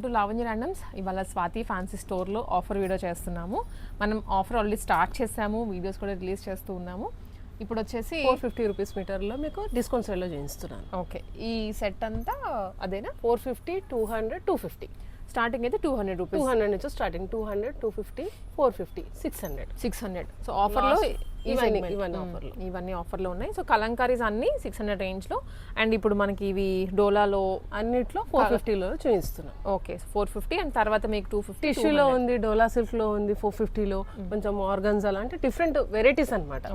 To Lavanya randoms. ఇవాళ Swathi fancy స్టోర్లో offer video చేస్తున్నాము. మనం ఆఫర్ ఆల్రెడీ స్టార్ట్ చేసాము, వీడియోస్ కూడా రిలీజ్ చేస్తూ ఉన్నాము. ఇప్పుడు వచ్చేసి 450 రూపీస్ మీటర్లో మీకు డిస్కౌంట్ సేల్లో చేయిస్తున్నాను. ఓకే, ఈ సెట్ అంతా అదేనా? 450, 200, 250. స్టార్టింగ్ అయితే 200 రూపీస్. 200 నుంచి స్టార్టింగ్ 200, 250, 450, 600. సో ఆఫర్లో ఇవన్నీ ఆఫర్లో ఉన్నాయి. సో కలంకారీస్ అన్ని 600 రేంజ్లో. అండ్ ఇప్పుడు మనకి ఇవి డోలాలో అన్నిట్లో 450లో చూపిస్తున్నాం. ఓకే, 450 అండ్ తర్వాత మీకు 250. టిష్యూలో ఉంది, డోలా సిల్క్లో ఉంది 450లో, కొంచెం ఆర్గన్జా అంటే డిఫరెంట్ వెరైటీస్ అనమాట.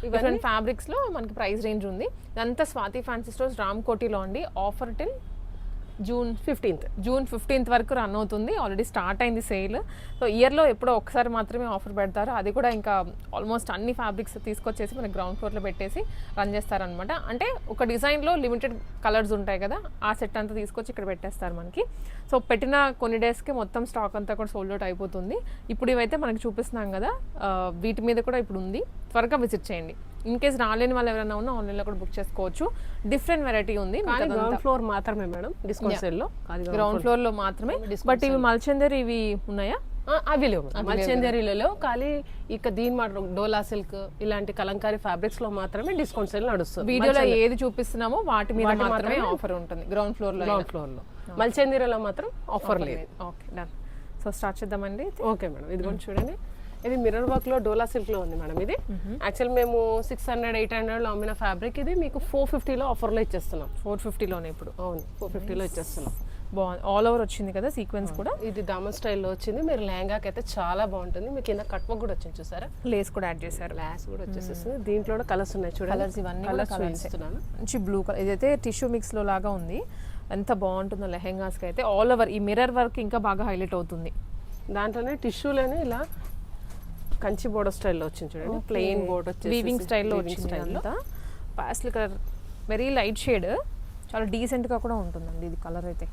డిఫరెంట్ ఫ్యాబ్రిక్స్లో మనకి ప్రైస్ రేంజ్ ఉంది. ఇదంతా స్వాతి ఫ్యాన్సీ స్టోర్స్ రామ్కోటిలో అండి. ఆఫర్ టిల్ జూన్ 15th వరకు రన్ అవుతుంది. ఆల్రెడీ స్టార్ట్ అయింది సేల్. సో ఇయర్లో ఎప్పుడో ఒకసారి మాత్రమే ఆఫర్ పెడతారు. అది కూడా ఇంకా ఆల్మోస్ట్ అన్ని ఫ్యాబ్రిక్స్ తీసుకొచ్చేసి మనకి గ్రౌండ్ ఫ్లోర్లో పెట్టేసి రన్ చేస్తారనమాట. అంటే ఒక డిజైన్లో లిమిటెడ్ కలర్స్ ఉంటాయి కదా, ఆ సెట్ అంతా తీసుకొచ్చి ఇక్కడ పెట్టేస్తారు మనకి. సో పెట్టిన కొన్ని డేస్కి మొత్తం స్టాక్ అంతా కూడా సోల్డ్ అవుట్ అయిపోతుంది. ఇప్పుడు ఇవైతే మనకి చూపిస్తున్నాం కదా, వీటి మీద కూడా ఇప్పుడు ఉంది. త్వరగా విజిట్ చేయండి. ఇన్ కేస్ రాలేని వాళ్ళు ఎవరైనా ఉన్నా ఆన్లైన్లో కూడా బుక్ చేసుకోవచ్చు. డిఫరెంట్ వెరైటీ ఉంది. గ్రౌండ్ ఫ్లోర్ మాత్రమే మేడం డిస్కౌంట్ సేల్లో, గ్రౌండ్ ఫ్లోర్లో మాత్రమే. బట్ ఇవి మల్చందరి ఇవి ఉన్నాయా? అవి లేవు. మల్చందరిలో ఖాళీ ఇక దీని మాట డోలా సిల్క్ ఇలాంటి కలంకారీ ఫ్యాబ్రిక్స్ లో మాత్రమే డిస్కౌంట్ సేల్ నడుస్తుంది. వీడియోలో ఏది చూపిస్తున్నామో వాటి మీద మాత్రమే ఆఫర్ ఉంటుంది గ్రౌండ్ ఫ్లోర్ లో. మల్చందరిలో మాత్రం ఆఫర్ లేదు. Okay, done. సో స్టార్ట్ చేద్దామండి. ఓకే మేడం, ఇది కూడా చూడండి. ఇది మిర్రర్ వర్క్ లో డోలా సిల్క్ లో ఉంది మేడం. ఇది యాక్చువల్ మేము 600, 800 లో అమ్మిన ఫ్యాబ్రిక్ ఇది మీకు 450లో ఆఫర్ లో ఇచ్చేస్తున్నాం. 450లోనే ఇప్పుడు. అవును, 450లో ఇచ్చేస్తున్నాం. బాగుంది, ఆల్ ఓవర్ వచ్చింది కదా సీక్వెన్స్ కూడా. ఇది దామన్ స్టైల్లో వచ్చింది. మీరు లెహంగాకి అయితే చాలా బాగుంటుంది. మీకు కింద కట్ వర్క్ కూడా వచ్చింది చూసారా, లేస్ కూడా యాడ్ చేశారు. లేస్ కూడా వచ్చేసేస్తుంది. దీంట్లో కూడా కలర్స్ ఉన్నాయి చూడండి. కలర్స్ ఇవన్నీ కలర్స్ మంచి బ్లూ కలర్. ఇదైతే టిష్యూ మిక్స్ లో లాగా ఉంది. ఎంత బాగుంటుందో లెహంగాస్కి అయితే. ఆల్ ఓవర్ ఈ మిర్రర్ వర్క్ ఇంకా బాగా హైలైట్ అవుతుంది. దాంట్లోనే టిష్యూలోనే ఇలా కంచి బోర్డర్ స్టైల్లో వచ్చింది చూడండి. ప్లెయిన్ బోర్డర్ వచ్చేసి వీవింగ్ స్టైల్లో వచ్చింది. అంతా పాస్టల్ కలర్, వెరీ లైట్ షేడ్, చాలా డీసెంట్గా కూడా ఉంటుందండి ఇది కలర్ అయితే.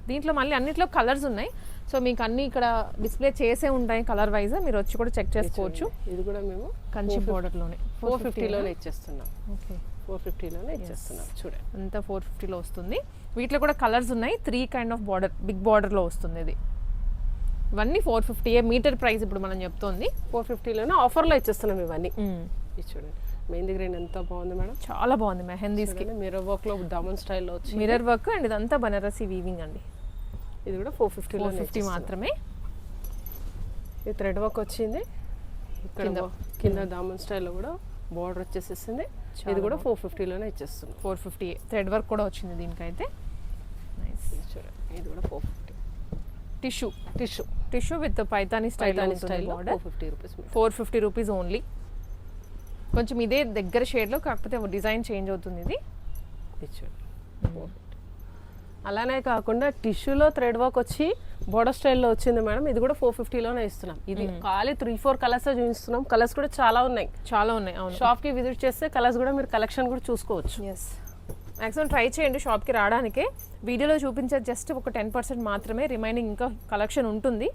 దీంట్లో మళ్ళీ అన్నిట్లో కలర్స్ ఉన్నాయి. సో మీకు అన్ని ఇక్కడ డిస్ప్లే చేసే ఉంటాయి కలర్ వైజ్. మీరు వచ్చి కూడా చెక్ చేసుకోవచ్చు. ఇది కూడా మేము కంచి బోర్డర్లోనే 450లోనే ఇచ్చేస్తున్నాం. ఓకే, 450లోనే ఇచ్చేస్తున్నాం చూడండి. అంతా 450లో వస్తుంది. వీటిలో కూడా కలర్స్ ఉన్నాయి. 3 కైండ్ ఆఫ్ బార్డర్, బిగ్ బార్డర్లో వస్తుంది ఇది. ఇవన్నీ 450 మీటర్ ప్రైస్ ఇప్పుడు మనం చెప్తోంది. 450లోనే ఆఫర్లో ఇచ్చేస్తున్నాం ఇవన్నీ. ఇది చూడండి, మెహందీ గ్రీన్ ఎంత బాగుంది మేడం. చాలా బాగుంది. మెహందీస్కి మిర్రర్ వర్క్ లో దామన్ స్టైల్లో వచ్చింది. మిర్రర్ వర్క్ అండ్ ఇదంతా బనారసి వీవింగ్ అండి. ఇది కూడా 450 మాత్రమే. ఇది థ్రెడ్ వర్క్ వచ్చింది. కింద దామన్ స్టైల్లో కూడా బార్డర్ వచ్చేసేసింది. ఇది కూడా 450లోనే ఇచ్చేస్తుంది. 450 థ్రెడ్ వర్క్ కూడా వచ్చింది దీనికైతే. నైస్. చూడండి, ఇది కూడా 450. Tissue with Paithani style 450 rupees only. కొంచెం ఇదే దగ్గర షేడ్లో, కాకపోతే డిజైన్ చేంజ్ అవుతుంది ఇది. అలానే కాకుండా టిష్యూలో థ్రెడ్ వర్క్ వచ్చి బోర్డర్ స్టైల్లో వచ్చింది మేడం. ఇది కూడా 450లోనే ఇస్తున్నాం. ఇది ఖాళీ 3-4 కలర్స్ చూపిస్తున్నాం. కలర్స్ కూడా చాలా ఉన్నాయి. అవును, షాప్కి విజిట్ చేస్తే కలర్స్ కూడా మీరు కలెక్షన్ కూడా చూసుకోవచ్చు. ఎస్, మ్యాక్సిమం ట్రై చేయండి షాప్కి రావడానికే. వీడియోలో చూపించేది జస్ట్ ఒక 10% మాత్రమే. రిమైనింగ్ ఇంకా కలెక్షన్ ఉంటుంది.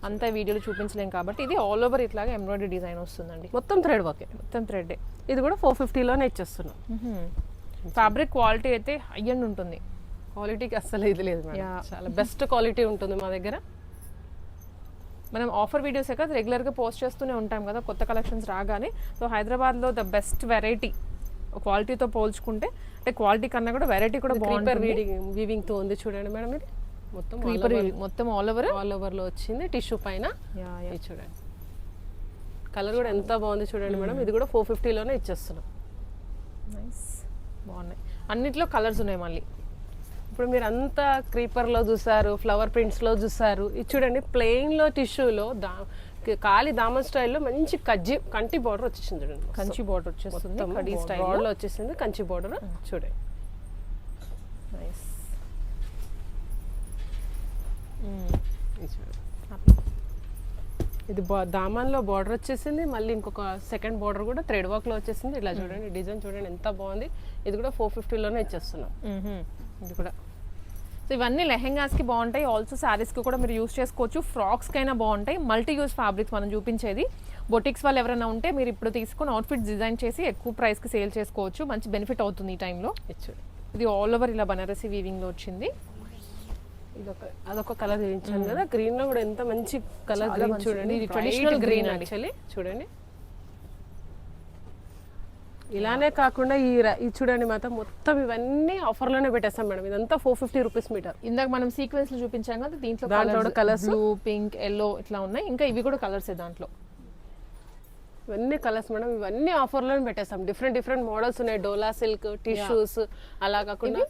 అంతా వీడియోలో చూపించలేం కాబట్టి ఇది ఆల్ ఓవర్ ఇట్లాగా ఎంబ్రాయిడరీ డిజైన్ వస్తుందండి. మొత్తం థ్రెడ్ వర్క్, మొత్తం థ్రెడ్. ఇది కూడా 450లోనే ఇచ్చేస్తున్నాం. ఫ్యాబ్రిక్ క్వాలిటీ అయితే హై అండ్ ఉంటుంది. క్వాలిటీకి అస్సలు ఇది లేదు మేడం. చాలా బెస్ట్ క్వాలిటీ ఉంటుంది మా దగ్గర. మనం ఆఫర్ వీడియోసే కదా రెగ్యులర్గా పోస్ట్ చేస్తూనే ఉంటాం కదా కొత్త కలెక్షన్స్ రాగానే. సో హైదరాబాద్లో ద బెస్ట్ వెరైటీ క్వాలిటీతో పోల్చుకుంటే, అంటే క్వాలిటీ కన్నా కూడా వెరైటీ కూడా బాగుంటుంది. వీవింగ్ తో ఉంది చూడండి మేడం. ఇది మొత్తం ఆల్ ఓవర్ లో వచ్చింది టిష్యూ పైన. చూడండి, కలర్ కూడా ఎంత బాగుంది చూడండి మేడం. ఇది కూడా 450లోనే ఇచ్చేస్తున్నాం. నైస్, బాగున్నాయి. అన్నిట్లో కలర్స్ ఉన్నాయి. మళ్ళీ ఇప్పుడు మీరు అంతా క్రీపర్లో చూసారు, ఫ్లవర్ ప్రింట్స్లో చూసారు. ఇది చూడండి, ప్లెయిన్లో టిష్యూలో ఖాళీ దామన్ స్టైల్లో మంచి కంచి బార్డర్ వచ్చేసింది చూడండి. కంచి బార్డర్ వచ్చేస్తుంది, బార్డర్లో వచ్చేసింది కంచి బార్డర్ చూడండి. నైస్. ఇది దామన్లో బార్డర్ వచ్చేసింది. మళ్ళీ ఇంకొక సెకండ్ బార్డర్ కూడా థ్రెడ్ వర్క్లో వచ్చేసింది. ఇలా చూడండి, డిజైన్ చూడండి ఎంత బాగుంది. ఇది కూడా 450లోనే ఇచ్చేస్తున్నాం. ఇది కూడా. సో ఇవన్నీ లెహెంగాస్కి బాగుంటాయి. ఆల్సో శారీస్కి కూడా మీరు యూస్ చేసుకోవచ్చు. ఫ్రాక్స్కైనా బాగుంటాయి. మల్టీ యూస్ ఫ్యాబ్రిక్స్ మనం చూపించేది. బొటిక్స్ వాళ్ళు ఎవరైనా ఉంటే మీరు ఇప్పుడు తీసుకుని అవుట్ఫిట్స్ డిజైన్ చేసి ఎక్కువ ప్రైస్కి సేల్ చేసుకోవచ్చు. మంచి బెనిఫిట్ అవుతుంది ఈ టైంలో. ఇది ఆల్ ఓవర్ ఇలా బనారసి వీవింగ్ లో వచ్చింది. అదొక కలర్ చూపించాను కదా, గ్రీన్ లో కూడా ఎంత మంచి కలర్ గ్రీన్ చూడండి, ఇది ట్రెడిషనల్ గ్రీన్ యాక్చువల్లీ చూడండి. ఇలానే కాకుండా ఈ చూడండి మొత్తం ఇవన్నీ ఆఫర్లోనే పెట్టేస్తాం మేడం. ఇదంతా 450 రూపీస్ మీటర్. ఇందాక మనం సీక్వెన్స్ లో చూపించాం కదా, దీంట్లో కలర్స్ బ్లూ, పింక్, ఎల్లో ఇట్లా ఉన్నాయి. ఇంకా ఇవి కూడా కలర్స్ దాంట్లో. ఇవన్నీ కలర్స్ మేడం, ఇవన్నీ ఆఫర్లోనే పెట్టేస్తాం. డిఫరెంట్ మోడల్స్ ఉన్నాయి, డోలా సిల్క్, టిష్యూస్, అలా కాకుండా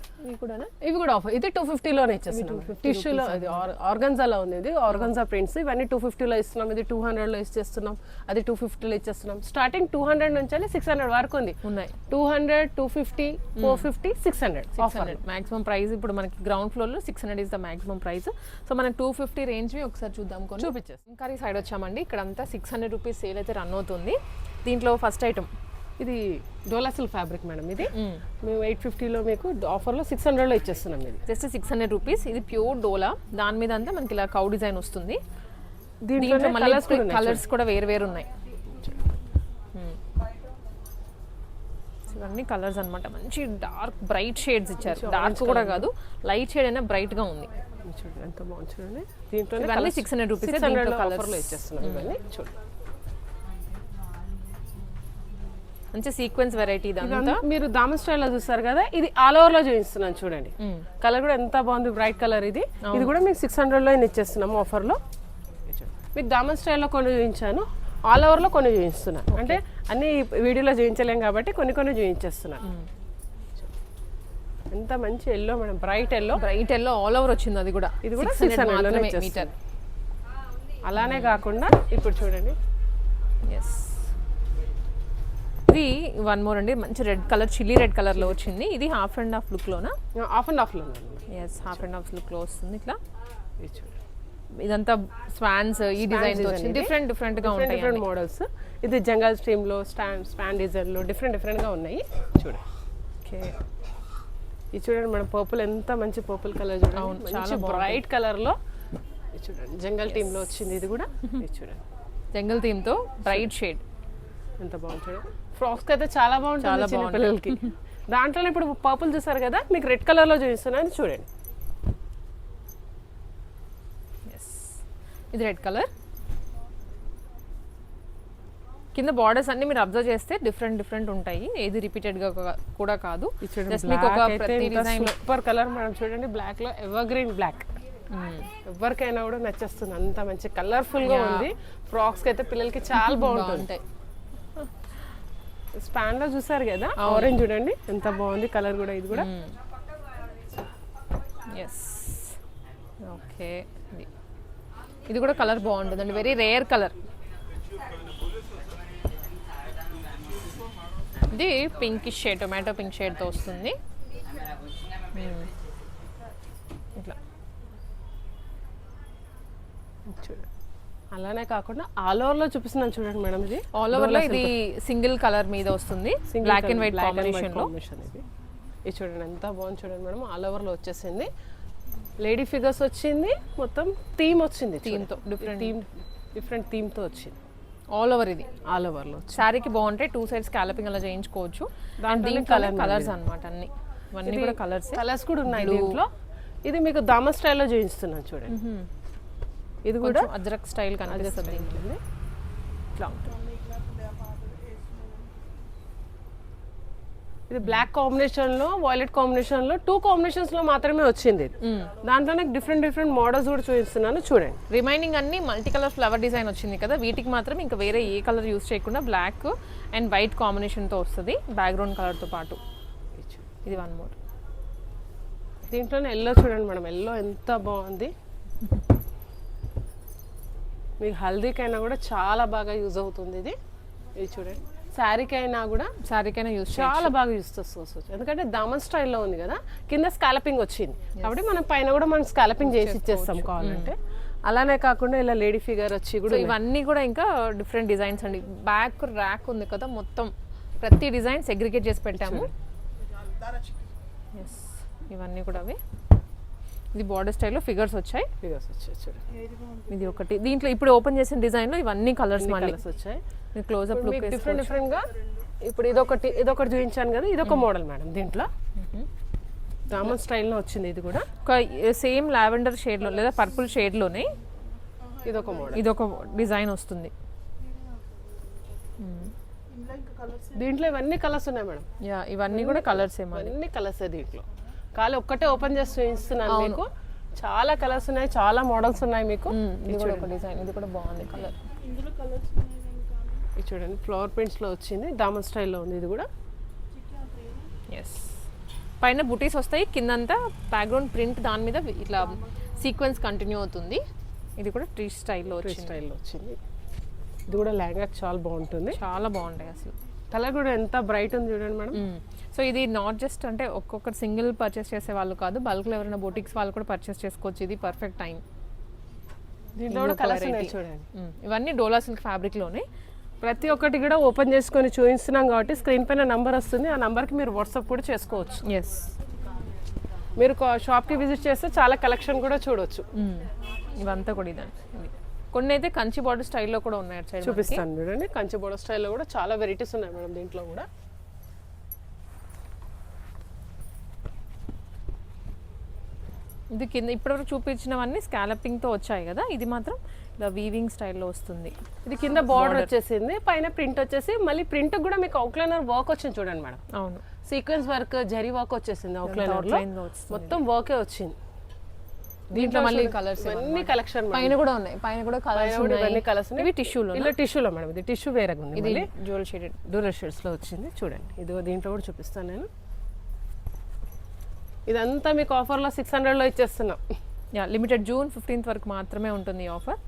ఇవి కూడా ఆఫర్. ఇది 250లోనే ఇచ్చేస్తున్నాం. టిష్యూలో అది ఆర్గన్జాలో ఉంది, ఇది ఆర్గన్జా ప్రింట్స్. ఇవన్నీ 250లో ఇస్తున్నాం. ఇది 200లో ఇచ్చేస్తున్నాం, అది 250లో ఇచ్చేస్తున్నాం. స్టార్టింగ్ 200 నుంచి 600 వరకు ఉంది. ఉన్నాయి 200, 250, 450, 600 ఆఫర్. మాక్సిమం ప్రైస్ ఇప్పుడు మనకి గ్రౌండ్ ఫ్లోర్ లో 600 is the maximum price. So మనం 250 రేంజ్ ఒకసారి చూద్దాం, చూపించేస్తాం. ఇంకా సైడ్ వచ్చామండి. ఇక్కడ అంతా 600 రూపీస్ సేల్ అయితే రన్ అవుతుంది. దీంట్లో ఫస్ట్ ఐటమ్ ఇది డోలా సిల్క్ ఫ్యాబ్రిక్ మేడం. ఇది మేము 850లో మీకు ఆఫర్లో 600లో ఇచ్చేస్తున్నాం. ఇది జస్ట్ 600 రూపీస్. ఇది ప్యూర్ డోలా, దాని మీద అంతా మనకి ఇలా కౌ డిజైన్ వస్తుంది. దీంట్లో కలర్స్ కూడా వేరు ఉన్నాయి. ఇవన్నీ కలర్స్ అన్నమాట. మంచి డార్క్ బ్రైట్ షేడ్స్ ఇచ్చారు. డార్క్ కూడా కాదు, లైట్ షేడ్ అయినా బ్రైట్ గా ఉంది. చూడండి ఎంత బాగుంది చూడండి. దీంట్లో ఇవన్నీ 600 రూపీస్ ఆఫర్లో ఇచ్చేస్తున్నాం. ఇవన్నీ చూడండి మంచి సీక్వెన్స్ వెరైటీ. ఇదంతా మీరు దామన్ స్టైల్లో చూస్తారు కదా, ఇది ఆల్ ఓవర్ లో చూపిస్తున్నాను చూడండి. కలర్ కూడా ఎంత బాగుంది, బ్రైట్ కలర్. ఇది కూడా మీకు 600లో ఇచ్చేస్తున్నాము ఆఫర్ లో. మీకు దామన్ స్టైల్లో కొన్ని చూపించాను, ఆల్ ఓవర్ లో కొన్ని చూపిస్తున్నాను. అంటే అన్ని వీడియోలో చూపించలేం కాబట్టి కొన్ని చూపించేస్తున్నాను. ఎంత మంచి yellow madam, bright yellow all over వచ్చింది. అది కూడా ఇది కూడా 600 మీటర్. అలానే కాకుండా ఇప్పుడు చూడండి, ఇది వన్ మోర్ అండి. మంచి red colour, chilli red colour లో వచ్చింది. ఇది హాఫ్ అండ్ హాఫ్ లుక్ లోనా? హాఫ్ అండ్ హాఫ్ లో. Yes, half and half look లో వస్తుంది. ఇట్లా ఇదంతా స్వాన్స్ ఈ డిజైన్ తో వచ్చింది. డిఫరెంట్ గా ఉంటాయి, డిఫరెంట్ మోడల్స్. ఇది జంగల్ స్ట్రీమ్ లో, స్పాన్ డిజైన్ లో డిఫరెంట్ గా ఉన్నాయి. చూడండి ఓకే, ఇది చూడండి మేడం, పర్పుల్ ఎంత మంచి పర్పుల్ కలర్ చూడండి, చాలా బ్రైట్ కలర్ లో. చూడండి జంగల్ థీమ్ లో వచ్చింది. ఇది కూడా చూడండి జంగల్ థీమ్ తో బ్రైట్ షేడ్, ఎంత బాగుంది చూడండి. ఫ్రాక్స్ అయితే చాలా బాగుంటుంది చిన్న పిల్లలకి. దాంట్లో ఇప్పుడు పర్పుల్ చూసారు కదా, మీకు రెడ్ కలర్ లో చూపిస్తున్నాను చూడండి. ఇది రెడ్ కలర్. కింద బార్డర్స్ అన్ని మీరు అబ్జర్వ్ చేస్తే డిఫరెంట్ ఉంటాయి. ఏది రిపీటెడ్ గా కూడా కాదు. జస్ట్ మీకు ఒక ప్రతి డిజైన్ సూపర్ కలర్ మేడం చూడండి. బ్లాక్ లో ఎవర్ గ్రీన్ బ్లాక్, ఎవరికైనా కూడా నచ్చేస్తుంది. అంత మంచి కలర్ఫుల్ గా ఉంది. ఫ్రాక్స్ అయితే పిల్లలకి చాలా బాగుంటాయి. స్పాన్ లో చూసారు కదా, ఆరెంజ్ చూడండి ఎంత బాగుంది కలర్ కూడా. ఇది కూడా ఓకే, ఇది కూడా కలర్ బాగుంటుందండి, వెరీ రేర్ కలర్. ఇది pinkish shade, tomato pink shade తో వస్తుంది. ఇట్లా చూడండి. అలానే కాకుండా ఆల్ ఓవర్ లో చూపిస్తున్నాను చూడండి మేడం. ఇది ఆల్ ఓవర్ లో ఇది సింగిల్ కలర్ మీద వస్తుంది, బ్లాక్ అండ్ వైట్ కాంబినేషన్ లో. ఇది చూడండి ఎంత బాగుంది చూడండి మేడం. ఆల్ ఓవర్ లో వచ్చేసింది, లేడీ ఫిగర్స్ వచ్చింది, మొత్తం థీమ్ వచ్చింది. థీమ్ తో డిఫరెంట్ థీమ్ తో వచ్చింది. ఆల్ ఓవర్ ఇది ఆల్ ఓవర్ లో శారీకి బాగుంటాయి. 2 సైడ్స్ స్కాలపింగ్ అలా చేయించుకోవచ్చు. దీని కలర్స్ అన్నమాట అన్ని, ఇవన్నీ కూడా కలర్స్ కూడా ఉన్నాయి దీంట్లో. ఇది మీకు దామన్ స్టైల్లో చూపిస్తున్నాను చూడండి. ఇది కూడా అజ్రక్ స్టైల్ కనిపిస్తుంది. ఇట్లా ఉంటుంది. ఇది బ్లాక్ కాంబినేషన్ లో, వైలెట్ కాంబినేషన్ లో, 2 కాంబినేషన్స్ లో మాత్రమే వచ్చింది. దాంట్లోనే డిఫరెంట్ మోడల్స్ కూడా చూపిస్తున్నాను చూడండి. రిమైనింగ్ అన్ని మల్టీ కలర్ ఫ్లవర్ డిజైన్ వచ్చింది కదా, వీటికి మాత్రం ఇంకా వేరే ఏ కలర్ యూస్ చేయకుండా బ్లాక్ అండ్ వైట్ కాంబినేషన్ తో వస్తుంది, బ్యాక్గ్రౌండ్ కలర్ తో పాటు. ఇది వన్ మోర్. దీంట్లోనే ఎల్లో చూడండి మేడం, ఎల్లో ఎంత బాగుంది. మీకు హల్దీకైనా కూడా చాలా బాగా యూజ్ అవుతుంది. ఇది చూడండి, శారీకైనా యూజ్ చాలా బాగా యూజ్ చేసుకోవచ్చు. ఎందుకంటే దామన్ స్టైల్లో ఉంది కదా, కింద స్కాలపింగ్ వచ్చింది కాబట్టి మనం పైన కూడా మనం స్కాలపింగ్ చేసి ఇచ్చేస్తాం కావాలంటే. అలానే కాకుండా ఇలా లేడీ ఫిగర్ వచ్చి కూడా ఇవన్నీ కూడా ఇంకా డిఫరెంట్ డిజైన్స్ అండి. బ్యాక్ ర్యాక్ ఉంది కదా, మొత్తం ప్రతి డిజైన్ సెగ్రిగేట్ చేసి పెట్టాము. ఇవన్నీ కూడా అవి. ఇది బార్డర్ స్టైల్లో ఫిగర్స్ వచ్చాయి. చూడండి ఇది ఒకటి. దీంట్లో ఇప్పుడు ఓపెన్ చేసిన డిజైన్ లో ఇవన్నీ కలర్స్ వచ్చాయి. క్లోజ్ అప్ లుక్ డిఫరెంట్ గా. ఇప్పుడు ఇదొకటి చూపించాను కదా, ఇదొక మోడల్ మేడం. దీంట్లో దామన్ స్టైల్లో వచ్చింది ఇది కూడా. ఒక సేమ్ లావెండర్ షేడ్లో లేదా పర్పుల్ షేడ్లోనే ఇదొక మోడల్, ఇదొక డిజైన్ వస్తుంది. దీంట్లో ఇవన్నీ కలర్స్ ఉన్నాయి మేడం. యా, ఇవన్నీ కూడా కలర్స్ ఏమో. అన్ని కలర్స్ దీంట్లో. ఖాళీ ఒక్కటే ఓపెన్ చేసి చూపిస్తున్నాను మీకు. చాలా కలర్స్ ఉన్నాయి, చాలా మోడల్స్ ఉన్నాయి మీకు. ఇది కూడా ఒక డిజైన్, ఇది కూడా బాగుంది కలర్. ఇది చూడండి ఫ్లవర్ ప్రింట్స్ లో వచ్చింది, దామన్ స్టైల్లో ఉంది ఇది కూడా. ఎస్, పైన బుటీస్ వస్తాయి, కిందంతా బ్యాక్గ్రౌండ్ ప్రింట్, దాని మీద ఇట్లా సీక్వెన్స్ కంటిన్యూ అవుతుంది. ఇది కూడా ట్రీ స్టైల్లో వచ్చింది. ఇది కూడా లెహంగాకి చాలా బాగుంటుంది, చాలా బాగుంటాయి అసలు. కలర్ కూడా ఎంత బ్రైట్ ఉంది చూడండి మేడం. సో ఇది నాట్ జస్ట్ అంటే ఒక్కొక్కరు సింగిల్ పర్చేస్ చేసే వాళ్ళు కాదు, బల్క్లో ఎవరైనా బొటిక్స్ వాళ్ళు కూడా పర్చేస్ చేసుకోవచ్చు. ఇది పర్ఫెక్ట్ టైం. దీంట్లో కూడా కలర్స్ ఉన్నాయి చూడండి. ఇవన్నీ డోలా సిల్క్ ఫ్యాబ్రిక్లోనే. ప్రతి ఒక్కటి కూడా ఓపెన్ చేసుకొని చూపిస్తున్నాం కాబట్టి స్క్రీన్ పైన నంబర్ వస్తుంది, ఆ నంబర్కి మీరు వాట్సాప్ కూడా చేసుకోవచ్చు. ఎస్, మీరు షాప్కి విజిట్ చేస్తే చాలా కలెక్షన్ కూడా చూడవచ్చు. ఇవంతా కూడా ఇదండి. కొన్ని అయితే కంచి బార్డర్ స్టైల్లో కూడా ఉన్నాయి అటు సైడ్. చూపిస్తాను చూడండి, కంచి బోర్డర్ స్టైల్లో కూడా చాలా వెరైటీస్ ఉన్నాయి మేడం దీంట్లో కూడా. ఇది కింద ఇప్పటివరకు చూపించినవన్నీ స్కాలపింగ్తో వచ్చాయి కదా, ఇది మాత్రం ఇలా వీవింగ్ స్టైల్లో వస్తుంది. ఇది కింద బార్డర్ వచ్చేసింది, పైన ప్రింట్ వచ్చేసి మళ్ళీ ప్రింట్ కూడా మీకు అవుట్లైనర్ వర్క్ వచ్చింది చూడండి మేడం. అవును, సీక్వెన్స్ వర్క్, జరీ వర్క్ వచ్చేసింది అవుట్లైనర్ లో, మొత్తం వర్కే వచ్చింది. దీంట్లో మళ్ళీ కలర్స్ అన్ని కలెక్షన్ పైన కూడా ఉన్నాయి, పైన కూడా కలర్స్ ఇవన్నీ కలర్స్. ఇవి టిష్యూలో, ఇలా టిష్యూలో మేడం. ఇది టిష్యూ వేరేగా ఉంది, ఇది డ్యూయల్ షేడెడ్, డ్యూయల్ షేడ్స్ లో వచ్చింది చూడండి. ఇది దీంట్లో కూడా చూపిస్తాను నేను. ఇదంతా మీకు ఆఫర్లో 600 లో ఇచ్చేస్తున్నాం. యా, లిమిటెడ్ జూన్ 15th వరకు మాత్రమే ఉంటుంది ఈ ఆఫర్.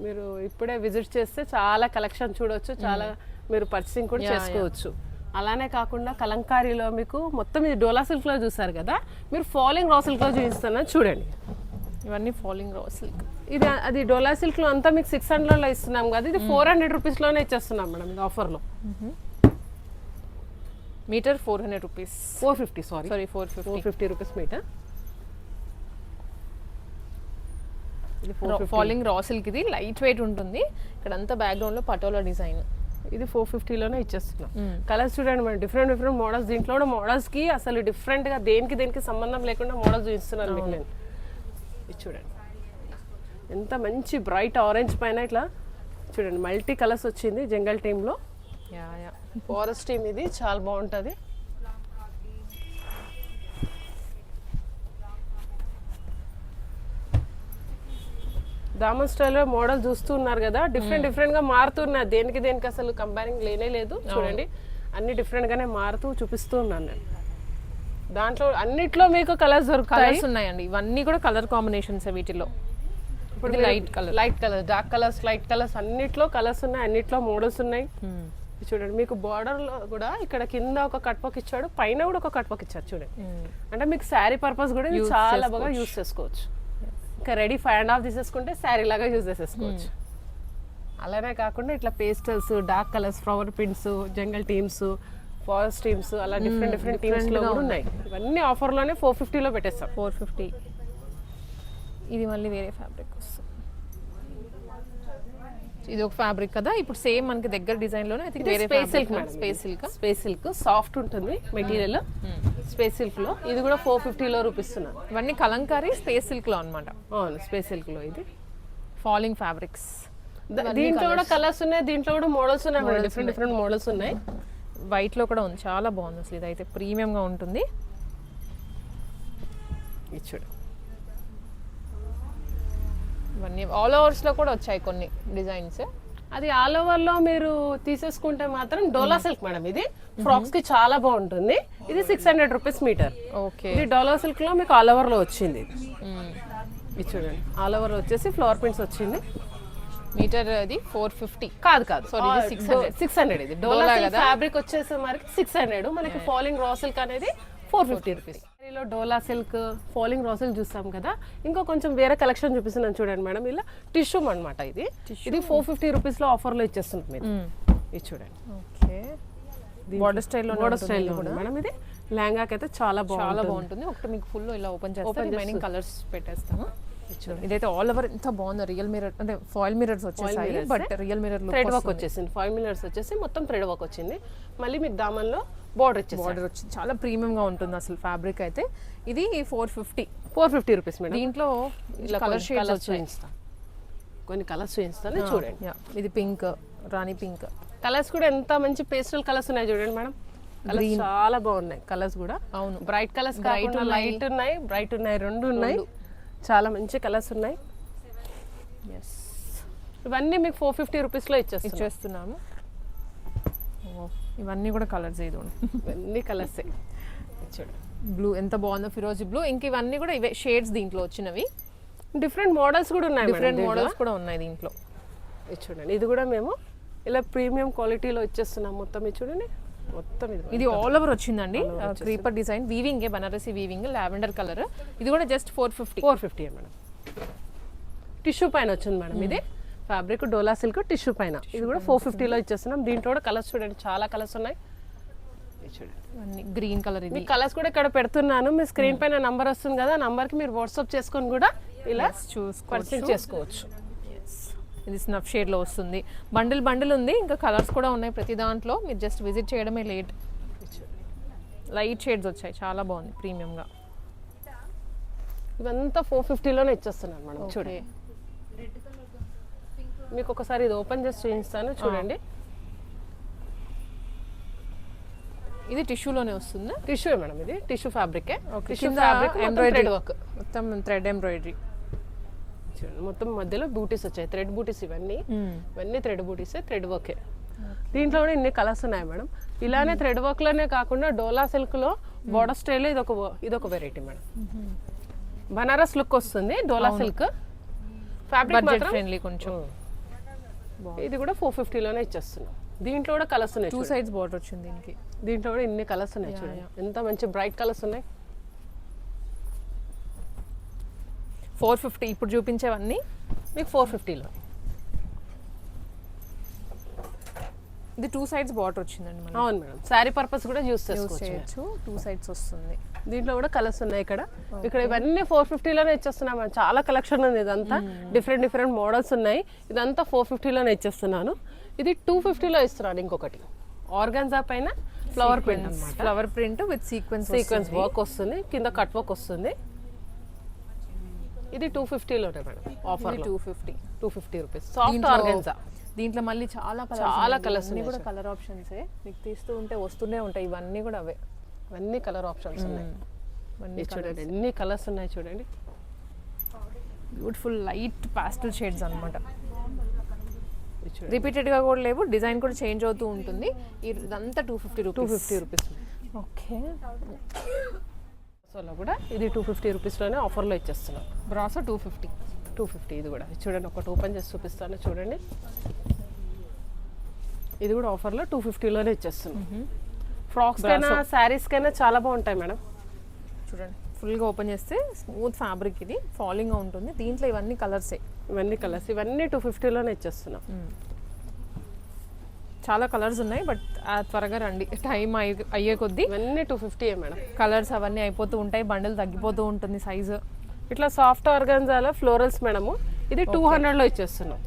మీరు ఇప్పుడే విజిట్ చేస్తే చాలా కలెక్షన్ చూడవచ్చు, చాలా మీరు పర్చేసింగ్ కూడా చేసుకోవచ్చు. అలానే కాకుండా కలంకారీలో మీకు మొత్తం ఇది డోలా సిల్క్ లో చూసారు కదా, మీరు ఫాలింగ్ రా సిల్క్ లో చూపిస్తున్నా చూడండి. ఇవన్నీ ఫాలింగ్ రా సిల్క్. ఇది అది డోలా సిల్క్ లో అంతా మీకు 600 లో ఇస్తున్నాం కదా, ఇది 400 రూపీస్ లోనే ఇచ్చేస్తున్నాం మేడం ఇది ఆఫర్ లో. Meter 400 rupees, 450 sorry 450 rupees meter. Falling raw silk, ఇది లైట్ వెయిట్ ఉంటుంది. ఇక్కడ అంతా బ్యాక్గ్రౌండ్ లో పటోలా డిజైన్. ఇది 450 లోనే ఇచ్చేస్తున్నాం. కలర్స్ చూడండి మేడం, డిఫరెంట్ డిఫరెంట్ మోడల్స్. దీంట్లో కూడా మోడల్స్ కి అసలు డిఫరెంట్ గా దేనికి సంబంధం లేకుండా మోడల్స్ చూపిస్తున్నాను మీకు నేను. ఇది చూడండి ఎంత మంచి బ్రైట్ ఆరెంజ్ పైన ఇట్లా చూడండి మల్టీ కలర్స్ వచ్చింది. జంగల్ టీమ్ లో, ఫారెస్ట్ టీమ్, ఇది చాలా బాగుంటుంది. దామన్ స్టైల్లో మోడల్ చూస్తున్నారు కదా, డిఫరెంట్ గా మారుతున్నారు. దేనికి అసలు కంపేరింగ్ లేనే లేదు చూడండి, అన్ని డిఫరెంట్ గానే మారుతూ చూపిస్తూ ఉన్నాను నేను. దాంట్లో అన్నిట్లో మీకు కలర్స్ దొరుకుతాయి. ఉన్నాయండి, ఇవన్నీ కూడా కలర్ కాంబినేషన్స్ వీటిలో. ఇప్పుడు light colour, dark colours, light colours, అన్నిట్లో కలర్స్ ఉన్నాయి, అన్నిట్లో మోడల్స్ ఉన్నాయి. చూడండి మీకు బార్డర్ లో కూడా ఇక్కడ కింద ఒక కట్ వర్క్ ఇచ్చాడు, పైన కూడా ఒక కట్ వర్క్ ఇచ్చారు చూడండి. అంటే మీకు శారీ పర్పస్ కూడా ఇది చాలా బాగా యూస్ చేసుకోవచ్చు. ఇంకా రెడీ 5.5 తీసేసుకుంటే శారీ లాగా యూజ్ చేసేసుకోవచ్చు. అలానే కాకుండా ఇట్లా pastels, dark colours, flower prints, jungle themes, forest themes, అలా డిఫరెంట్ టీమ్స్ లో కూడా ఉన్నాయి. ఇవన్నీ ఆఫర్ లోనే 450 లో పెట్టేస్తాం. 450. ఇది మళ్ళీ వేరే ఫ్యాబ్రిక్ వస్తుంది. ఇది ఒక ఫ్యాబ్రిక్ కదా, ఇప్పుడు సేమ్ మనకి దగ్గర డిజైన్ లోనే స్పేస్ సిల్క్ సాఫ్ట్ ఉంటుంది మెటీరియల్. స్పేస్ సిల్క్ లో ఇది కూడా 450 లో రూపిస్తున్నాను. ఇవన్నీ కలంకారీ స్పేస్ సిల్క్ లో అన్నమాట. అవును, స్పేస్ సిల్క్ లో ఇది ఫాలింగ్ ఫ్యాబ్రిక్స్. దీంట్లో కూడా కలర్స్ ఉన్నాయి, దీంట్లో కూడా మోడల్స్ ఉన్నాయి, డిఫరెంట్ మోడల్స్ ఉన్నాయి. వైట్ లో కూడా ఉంది, చాలా బాగుంది అసలు. ఇది అయితే ప్రీమియం గా ఉంటుంది. ఇది చూడు, ఇవన్నీ ఆల్ ఓవర్స్ లో కూడా వచ్చాయి కొన్ని డిజైన్స్. అది ఆల్ ఓవర్ లో మీరు తీసేసుకుంటే మాత్రం డోలా సిల్క్ మేడం. ఇది ఫ్రాక్స్ కి చాలా బాగుంటుంది. ఇది 600 రూపీస్ మీటర్. ఓకే, ఇది డోలా సిల్క్ లో మీకు ఆల్ ఓవర్ లో వచ్చింది. ఇది చూడండి, ఆల్ ఓవర్ వచ్చేసి ఫ్లవర్ ప్రింట్స్ వచ్చింది. మీటర్ అది 450 కాదు సారీ, ఇది 600. ఇది డోలా ఫ్యాబ్రిక్ వచ్చేసి మనకి 600. మనకి ఫాలింగ్ రా సిల్క్ అనేది 450 రూపీస్. డోలా సిల్క్, ఫాలింగ్ రా సిల్క్ చూస్తాం కదా, ఇంకా కొంచెం వేరే కలెక్షన్ చూపిస్తున్నాను చూడండి మేడం. ఇలా టిష్యూ అనమాట. ఇది 450 రూపీస్ లో ఆఫర్ లో ఇచ్చేస్తుంది మీరు. ఇది చూడండి, ఓకే, బోర్డర్ స్టైల్లో మేడం. ఇది లెహంగాకి అయితే చాలా బాగుంటుంది. ఒకటి మీకు ఫుల్ ఇలా ఓపెన్ చేస్తే రిమైనింగ్ కలర్స్ పెట్టేస్తాము. ఇదైతే ఆల్ ఓవర్ ఎంత బాగుందో. రియల్ మిర్రర్ అంటే ఫాయిల్ మిర్రర్స్ వచ్చేసాయి, but real mirror thread work వచ్చేసింది. ఫాయిల్ మిర్రర్స్ వచ్చేసి మొత్తం థ్రెడ్ వర్క్ వచ్చింది. మళ్ళీ మీకు దామన్లో బార్డర్ ఇచ్చేసి బార్డర్ వచ్చింది, చాలా ప్రీమియంగా ఉంటుంది అసలు ఫ్యాబ్రిక్ అయితే. ఇది 450. 450 రూపీస్ మేడం. దీంట్లో ఇలా కలర్ షేడ్స్ వచ్చాయి. చూపిస్తాను, కొన్ని కలర్స్ చూపిస్తాను చూడండి. ఇది పింక్, రాణి పింక్. కలర్స్ కూడా ఎంత మంచి పేస్టల్ కలర్స్ ఉన్నాయి చూడండి మేడం. కలర్స్ చాలా బాగున్నాయి కలర్స్ కూడా. అవును, బ్రైట్ కలర్స్, బ్రైట్ లైట్ ఉన్నాయి, బ్రైట్ ఉన్నాయి, రెండు ఉన్నాయి. చాలా మంచి కలర్స్ ఉన్నాయి. ఇవన్నీ మీకు 450 రూపీస్లో ఇచ్చేస్తున్నాము. ఇవన్నీ కూడా కలర్స్, ఇవన్నీ కలర్స్ చూడండి. బ్లూ ఎంత బాగుందో, ఫిరోజీ బ్లూ. ఇంక ఇవన్నీ కూడా ఇవే షేడ్స్ దీంట్లో వచ్చినవి. డిఫరెంట్ మోడల్స్ కూడా ఉన్నాయి, డిఫరెంట్ మోడల్స్ కూడా ఉన్నాయి దీంట్లో. ఇది చూడండి, ఇది కూడా మేము ఇలా ప్రీమియం క్వాలిటీలో ఇచ్చేస్తున్నాం మొత్తం. ఇది చూడండి, మొత్తం ఇది ఆల్ ఓవర్ వచ్చిందండి. Creeper design, weaving, Banarasi weaving, lavender colour. ఇది కూడా జస్ట్ 450 మేడం. టిష్యూ పైన వచ్చింది మేడం. ఇది ఫ్యాబ్రిక్ డోలా సిల్క్ టిష్యూ పైన. ఇది కూడా 450లో ఇచ్చేస్తున్నాం. దీంట్లో కూడా కలర్స్ చూడండి, చాలా కలర్స్ ఉన్నాయి. చూడండి, గ్రీన్ కలర్. మీ కలర్స్ కూడా ఇక్కడ పెడుతున్నాను. మీ స్క్రీన్ పైన నంబర్ వస్తుంది కదా, నంబర్కి మీరు వాట్సాప్ చేసుకొని కూడా ఇలా పర్చేస్ చేసుకోవచ్చు. ఇది స్నఫ్ షేడ్లో వస్తుంది. బండిల్ ఉంది, ఇంకా కలర్స్ కూడా ఉన్నాయి ప్రతి దాంట్లో. మీరు జస్ట్ విజిట్ చేయడమే లేట్. లైట్ షేడ్స్ వచ్చాయి, చాలా బాగుంది ప్రీమియంగా. ఇవంతా 450లోనే ఇచ్చేస్తున్నాను మేడం. చూడండి, మీకు ఒకసారి ఇది ఓపెన్ చేసి చూపిస్తాను చూడండి. ఇది టిష్యూలోనే వస్తుంది. టిష్యూ మేడం, ఇది టిష్యూ ఫ్యాబ్రికే. టిష్యూ ఫ్యాబ్రిక్, ఎంబ్రాయిడరీ వర్క్, మొత్తం థ్రెడ్ ఎంబ్రాయిడరీ. చూడండి, మొత్తం మధ్యలో బూటీస్ వచ్చాయి, థ్రెడ్ బూటీస్. ఇవన్నీ థ్రెడ్ బూటీస్, థ్రెడ్ వర్కే. దీంట్లో కూడా ఇన్ని కలర్స్ ఉన్నాయి మేడం. ఇలానే థ్రెడ్ వర్క్ లోనే కాకుండా డోలా సిల్క్ లో బోర్డర్ స్టైల్ ఇదొక వెరైటీ మేడం. బనారస్ లుక్ వస్తుంది డోలా సిల్క్ ఫ్యాబ్రిక్, బడ్జెట్ ఫ్రెండ్లీ కొంచెం. ఇది కూడా 450లోనే ఇచ్చేస్తున్నాం. దీంట్లో కూడా కలర్స్ ఉన్నాయి, 2 సైడ్స్ బార్డర్ వచ్చింది దీనికి. దీంట్లో కూడా ఇన్ని కలర్స్ ఉన్నాయి చూడండి, ఎంత మంచి బ్రైట్ కలర్స్ ఉన్నాయి. 450 ఇప్పుడు చూపించేవన్నీ మీకు 450లో. ఇది 2 సైడ్స్ బార్డర్ వచ్చిందండి. అవును మేడం, శారీ పర్పస్ కూడా యూస్ చేసుకోవచ్చు. 2 సైడ్స్ వస్తుంది. దీంట్లో కూడా కలర్స్ ఉన్నాయి. ఇక్కడ ఇవన్నీ 450లోనే ఇచ్చేస్తున్నాం. చాలా కలెక్షన్ ఉంది. ఇదంతా డిఫరెంట్ మోడల్స్ ఉన్నాయి. ఇదంతా 450లోనే ఇచ్చేస్తున్నాను. ఇది 250లో ఇస్తున్నాను. ఇంకొకటి ఆర్గాన్జా పైన ఫ్లవర్ ప్రింట్ అన్నమాట. Flower print with sequence work వస్తుంది, కింద కట్ వర్క్ వస్తుంది. ఇది 250లోనే madam. Offer 250 rupees. Soft organza. దీంట్లో మళ్ళీ చాలా కలర్స్ కూడా కలర్ ఆప్షన్స్ మీకు తీస్తూ ఉంటే వస్తూనే ఉంటాయి. ఇవన్నీ కూడా అవే, అన్ని కలర్ ఆప్షన్స్ ఉన్నాయి. చూడండి, ఎన్ని కలర్స్ ఉన్నాయి చూడండి. బ్యూటిఫుల్ లైట్ పాస్టల్ షేడ్స్ అన్నమాట. రిపీటెడ్ గా కూడా లేవు, డిజైన్ కూడా చేంజ్ అవుతూ ఉంటుంది. ఇదంతా 250 రూపీస్. ఓకే, సో కూడా ఇది 250 రూపీస్లోనే ఆఫర్లో ఇచ్చేస్తున్నాం. బ్రాసో 250. ఇది కూడా చూడండి, ఒకటి ఓపెన్ చేసి చూపిస్తాను చూడండి. ఇది కూడా ఆఫర్లో 250లోనే ఇచ్చేస్తున్నాం. ఫ్రాక్స్ కైనా శారీస్ కైనా చాలా బాగుంటాయి మేడం. చూడండి, ఫుల్గా ఓపెన్ చేస్తే స్మూత్ ఫ్యాబ్రిక్, ఇది ఫాలింగ్గా ఉంటుంది. దీంట్లో ఇవన్నీ కలర్సే, ఇవన్నీ 250లోనే ఇచ్చేస్తున్నాం. చాలా కలర్స్ ఉన్నాయి, బట్ త్వరగా రండి, టైం అయ్యే కొద్దీ. ఇవన్నీ 250 మేడం. కలర్స్ అవన్నీ అయిపోతూ ఉంటాయి, బండిల్ తగ్గిపోతూ ఉంటుంది సైజు. ఇట్లా సాఫ్ట్ ఆర్గాన్జాలో ఫ్లోరల్స్ మేడము. ఇది 200లో ఇచ్చేస్తున్నాం.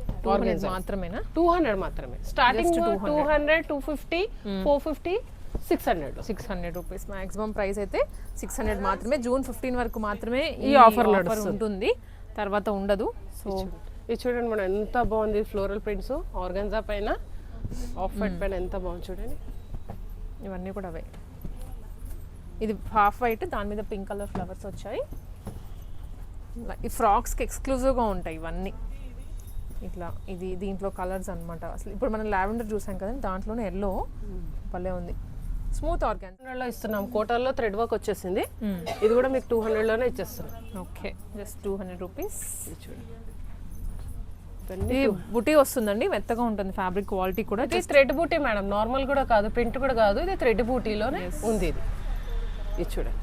మాత్రమేనా? 200 మాత్రమే. Starting 200, 250, 450, 600 rupees. మాక్సిమం ప్రైస్ అయితే 600 మాత్రమే. జూన్ 15 వరకు మాత్రమే ఈ ఆఫర్ ఉంటుంది, తర్వాత ఉండదు. సో ఇది చూడండి మనం, ఎంత బాగుంది ఫ్లోరల్ ప్రింట్స్ ఆర్గాన్జా పైన, ఆఫ్ వైట్ పైన ఎంత బాగుంది చూడండి. ఇవన్నీ కూడా అవే. ఇది హాఫ్ వైట్, దాని మీద పింక్ కలర్ ఫ్లవర్స్ వచ్చాయి. ఈ ఫ్రాక్స్కి ఎక్స్క్లూజివ్గా ఉంటాయి ఇవన్నీ. ఇట్లా ఇది దీంట్లో కలర్స్ అన్నమాట. అసలు ఇప్పుడు మనం లావెండర్ చూసాం కదా, దాంట్లోనే ఎల్లో భలే ఉంది. స్మూత్ ఆర్గాన్జాలో ఇస్తున్నాం. కోటాల్లో థ్రెడ్ వర్క్ వచ్చేసింది. ఇది కూడా మీకు 200లోనే ఇచ్చేస్తున్నాం. Okay, just 200 rupees. ఇది బుటీ వస్తుందండి, మెత్తగా ఉంటుంది ఫ్యాబ్రిక్ క్వాలిటీ కూడా. ఇది థ్రెడ్ బూటీ మేడం, నార్మల్ కూడా కాదు, ప్రింట్ కూడా కాదు. ఇది థ్రెడ్ బూటీలోనే ఉంది. ఇది చూడండి,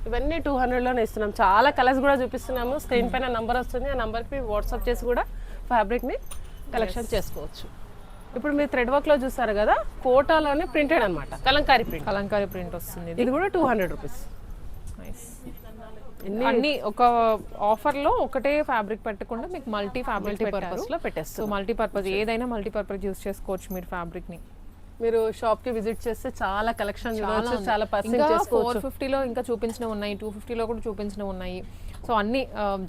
ఇవన్నీ 200లోనే ఇస్తున్నాం. చాలా కలర్స్ కూడా చూపిస్తున్నాము. స్క్రీన్ పైన నంబర్ వస్తుంది, ఆ నంబర్కి వాట్సాప్ చేసి కూడా ఫ్యాబ్రిక్ని కలెక్షన్ చేసుకోవచ్చు. ఇప్పుడు మీరు థ్రెడ్ వర్క్లో చూస్తారు కదా, కోటాలోనే ప్రింటెడ్ అనమాట, కలంకారీ ప్రింట్ వస్తుంది. ఇది కూడా 200 రూపీస్. అన్ని ఒక ఆఫర్లో ఒకటే ఫ్యాబ్రిక్ పెట్టకుండా మీకు మల్టీపర్పస్లో పెట్టేస్తారు. మల్టీపర్పస్ ఏదైనా మల్టీపర్పస్ యూస్ చేసుకోవచ్చు మీరు ఫ్యాబ్రిక్ని. మీరు షాప్ కి విజిట్ చేస్తే చాలా కలెక్షన్ చూడవచ్చు, చాలా పర్చేస్ ఇంకా చేసుకోవచ్చు. 450లో ఇంకా చూపించినవి ఉన్నాయి, 250లో కూడా చూపించినవి ఉన్నాయి. సో అన్ని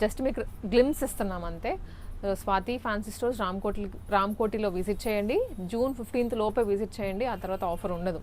జస్ట్ మీకు గ్లిమ్స్ ఇస్తున్నాం అంతే. స్వాతి ఫ్యాన్సీ స్టోర్స్ రామ్కోటిలో విజిట్ చేయండి. జూన్ 15th లోపే విజిట్ చేయండి, ఆ తర్వాత ఆఫర్ ఉండదు.